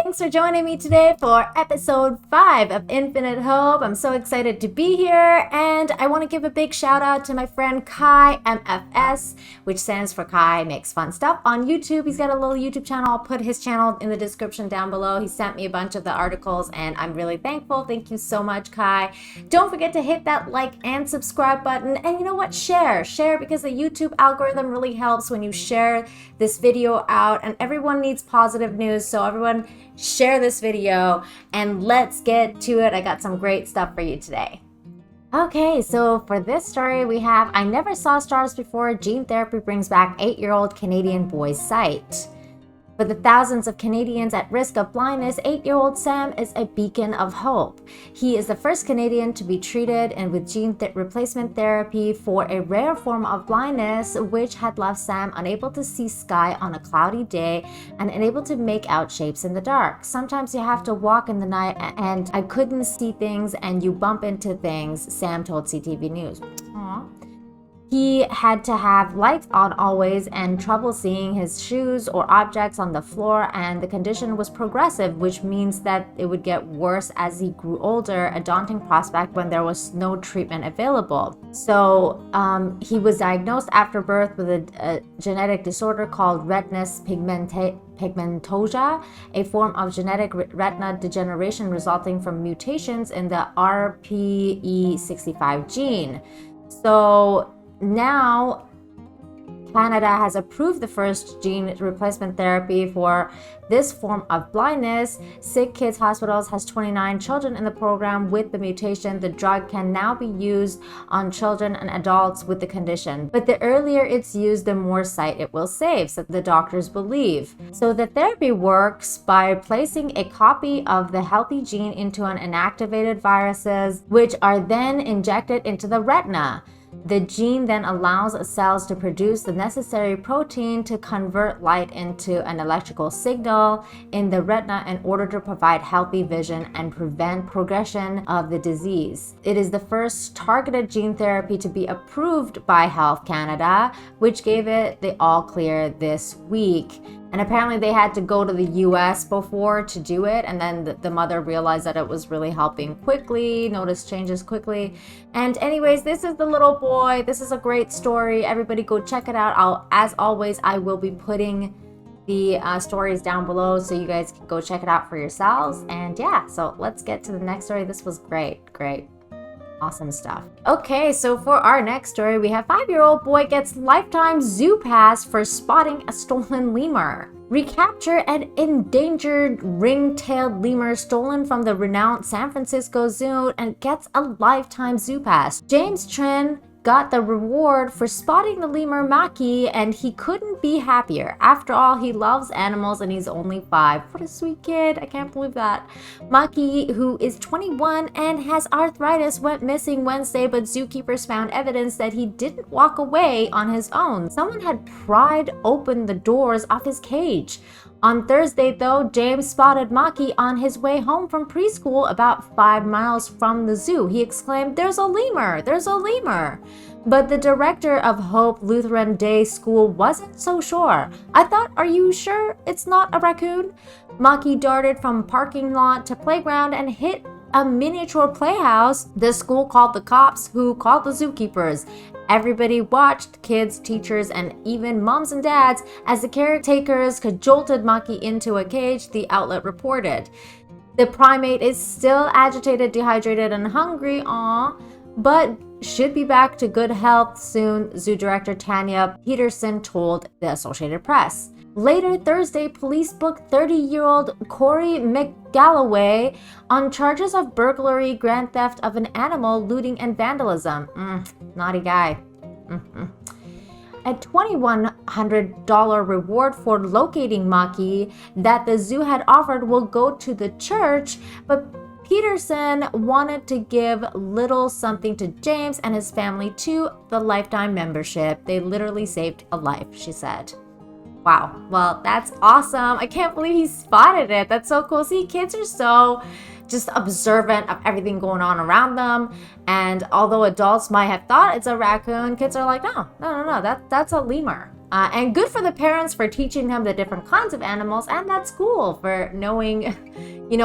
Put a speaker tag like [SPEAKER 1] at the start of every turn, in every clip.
[SPEAKER 1] Thanks for joining me today for episode 5 of Infinite Hope. I'm so excited to be here, and I want to give a big shout out to my friend Kai MFS, which stands for Kai Makes Fun Stuff on YouTube. He's got a little YouTube channel. I'll put his channel in the description down below. He sent me a bunch of the articles, and I'm really thankful. Thank you so much, Kai. Don't forget to hit that like and subscribe button, and you know what? Share because the YouTube algorithm really helps when you share this video out, and everyone needs positive news, so everyone share this video and let's get to it. I got some great stuff for you today. Okay, so for this story we have I Never Saw Stars Before. Gene therapy brings back 8-year-old Canadian boy's sight. For the thousands of Canadians at risk of blindness, 8-year-old Sam is a beacon of hope. He is the first Canadian to be treated and with gene replacement therapy for a rare form of blindness, which had left Sam unable to see sky on a cloudy day and unable to make out shapes in the dark. Sometimes you have to walk in the night and I couldn't see things and you bump into things, Sam told CTV News. Aww. He had to have lights on always and trouble seeing his shoes or objects on the floor, and the condition was progressive, which means that it would get worse as he grew older, a daunting prospect when there was no treatment available. So he was diagnosed after birth with a genetic disorder called retinitis pigmentosa, a form of genetic retina degeneration resulting from mutations in the RPE65 gene. So now, Canada has approved the first gene replacement therapy for this form of blindness. Sick Kids Hospitals has 29 children in the program with the mutation. The drug can now be used on children and adults with the condition. But the earlier it's used, the more sight it will save, so the doctors believe. So the therapy works by placing a copy of the healthy gene into an inactivated viruses, which are then injected into the retina. The gene then allows cells to produce the necessary protein to convert light into an electrical signal in the retina in order to provide healthy vision and prevent progression of the disease. It is the first targeted gene therapy to be approved by Health Canada, which gave it the all clear this week. And apparently they had to go to the US before to do it, and then the mother realized that it was really helping quickly, noticed changes quickly. And anyways, this is the little boy. This is a great story. Everybody go check it out. As always, I will be putting the stories down below so you guys can go check it out for yourselves. And yeah, so let's get to the next story. This was great. Awesome stuff. Okay, so for our next story, we have 5-year-old boy gets lifetime zoo pass for spotting a stolen lemur. Recapture an endangered ring-tailed lemur stolen from the renowned San Francisco Zoo and gets a lifetime zoo pass. James Trin got the reward for spotting the lemur Maki, and he couldn't be happier. After all, he loves animals and he's only 5. What a sweet kid. I can't believe that. Maki, who is 21 and has arthritis, went missing Wednesday, but zookeepers found evidence that he didn't walk away on his own. Someone had pried open the doors of his cage. On Thursday, though, James spotted Maki on his way home from preschool about 5 miles from the zoo. He exclaimed, "There's a lemur! There's a lemur!" But the director of Hope Lutheran Day School wasn't so sure. "I thought, are you sure it's not a raccoon?" Maki darted from parking lot to playground and hit a miniature playhouse. The school called the cops, who called the zookeepers. Everybody watched, kids, teachers, and even moms and dads, as the caretakers cajolted Maki into a cage, the outlet reported. The primate is still agitated, dehydrated, and hungry, but should be back to good health soon, Zoo Director Tanya Peterson told the Associated Press. Later Thursday, police booked 30-year-old Corey McGalloway on charges of burglary, grand theft of an animal, looting, and vandalism. Naughty guy. A $2,100 reward for locating Maki that the zoo had offered will go to the church, but Peterson wanted to give little something to James and his family too, the lifetime membership. They literally saved a life, she said. Wow, well, that's awesome. I can't believe he spotted it. That's so cool. See, kids are so just observant of everything going on around them. And although adults might have thought it's a raccoon, kids are like, no, that's a lemur. And good for the parents for teaching him the different kinds of animals, and that's cool for knowing,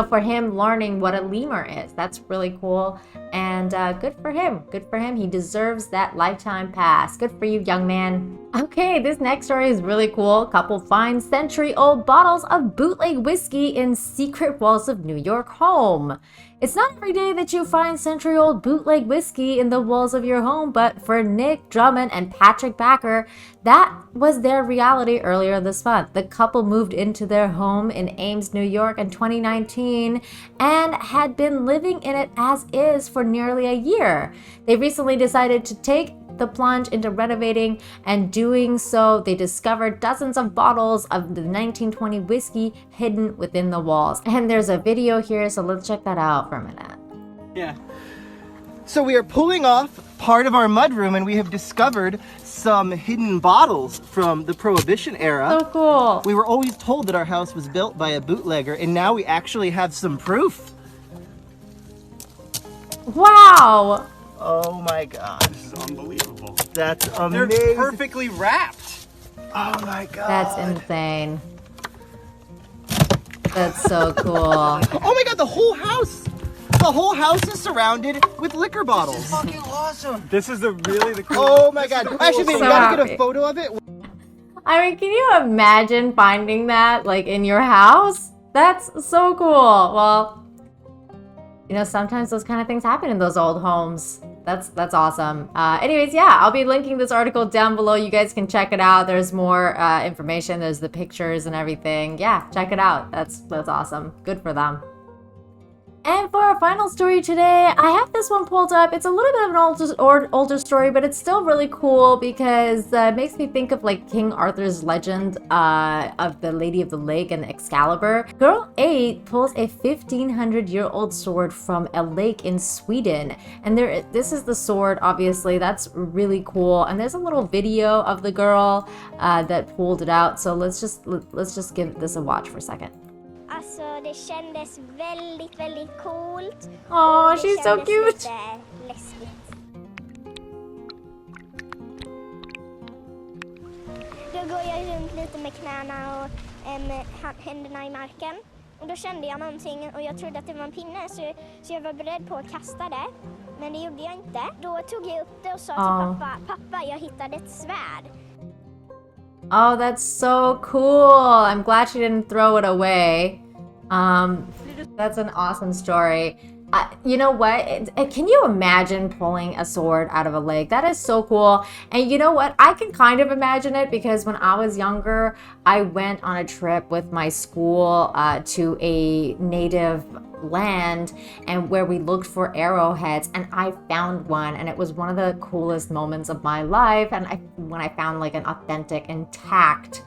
[SPEAKER 1] for him learning what a lemur is. That's really cool, and good for him. Good for him. He deserves that lifetime pass. Good for you, young man. Okay, this next story is really cool. Couple finds century-old bottles of bootleg whiskey in secret walls of New York home. It's not every day that you find century-old bootleg whiskey in the walls of your home, but for Nick Drummond and Patrick Backer, that was their reality earlier this month. The couple moved into their home in Ames, New York in 2019 and had been living in it as is for nearly a year. They recently decided to take the plunge into renovating, and doing so, they discovered dozens of bottles of the 1920 whiskey hidden within the walls. And there's a video here, so let's check that out for a minute.
[SPEAKER 2] Yeah. So we are pulling off part of our mudroom, and we have discovered some hidden bottles from the Prohibition era.
[SPEAKER 1] So cool.
[SPEAKER 2] We were always told that our house was built by a bootlegger, and now we actually have some proof.
[SPEAKER 1] Wow.
[SPEAKER 2] Oh my god.
[SPEAKER 3] This is unbelievable.
[SPEAKER 2] That's amazing.
[SPEAKER 3] They're perfectly wrapped.
[SPEAKER 2] Oh my god.
[SPEAKER 1] That's insane. That's so cool.
[SPEAKER 2] Oh my god, the whole house! The whole house is surrounded with liquor bottles.
[SPEAKER 3] This is fucking awesome. This is really the coolest.
[SPEAKER 2] Oh my god. Actually, we
[SPEAKER 1] So
[SPEAKER 2] gotta get
[SPEAKER 1] happy.
[SPEAKER 2] a photo of it.
[SPEAKER 1] I mean, can you imagine finding that like in your house? That's so cool. Well, sometimes those kind of things happen in those old homes. That's awesome. Anyways, yeah, I'll be linking this article down below. You guys can check it out. There's more information. There's the pictures and everything. Yeah, check it out. That's awesome. Good for them. And for our final story today, I have this one pulled up. It's a little bit of an older story, but it's still really cool because it makes me think of like King Arthur's legend of the Lady of the Lake and Excalibur. Girl 8 pulls a 1500-year-old sword from a lake in Sweden. And this is the sword, obviously. That's really cool. And there's a little video of the girl that pulled it out. So let's just give this a watch for a second.
[SPEAKER 4] Alltså det kändes väldigt coolt.
[SPEAKER 1] Oh,
[SPEAKER 4] Det
[SPEAKER 1] she's so
[SPEAKER 4] kändes
[SPEAKER 1] cute.
[SPEAKER 4] lite läskigt. Då går jag runt lite med knäna och händerna i marken. Och då kände jag någonting och jag trodde att det var en pinne så jag var beredd på att kasta det. Men det gjorde jag inte. Då tog jag upp det och sa till pappa, jag hittade ett svärd.
[SPEAKER 1] Oh, that's so cool. I'm glad she didn't throw it away. That's an awesome story. You know what? Can you imagine pulling a sword out of a lake? That is so cool. And you know what? I can kind of imagine it because when I was younger, I went on a trip with my school to a native land and where we looked for arrowheads, and I found one, and it was one of the coolest moments of my life. And when I found like an authentic, intact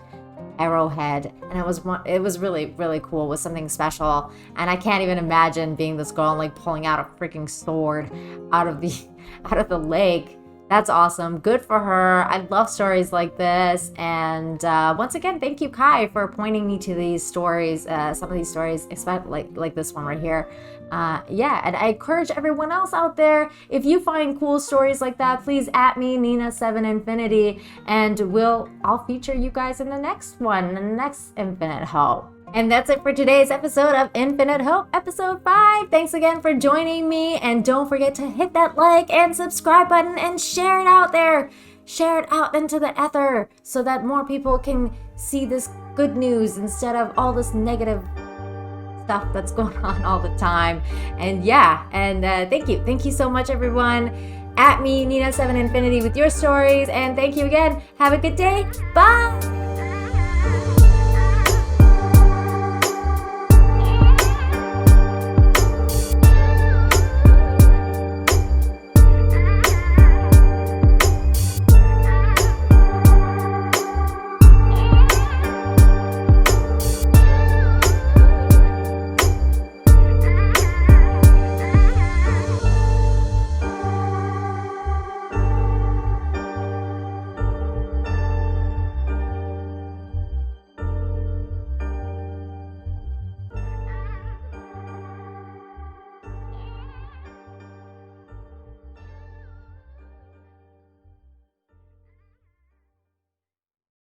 [SPEAKER 1] arrowhead, and it was really cool. It was something special, and I can't even imagine being this girl and like pulling out a freaking sword out of the lake. That's awesome. Good for her. I love stories like this. And once again, thank you, Kai, for pointing me to these stories, some of these stories, especially like this one right here. Yeah, and I encourage everyone else out there, if you find cool stories like that, please @ me, Nina7Infinity, and I'll feature you guys in the next one, the next Infinite Hope. And that's it for today's episode of Infinite Hope, episode 5. Thanks again for joining me, and don't forget to hit that like and subscribe button and share it out there. Share it out into the ether so that more people can see this good news instead of all this negative stuff that's going on all the time. And yeah, and thank you so much, everyone. @ me, Nina7Infinity, with your stories, and thank you again. Have a good day. Bye.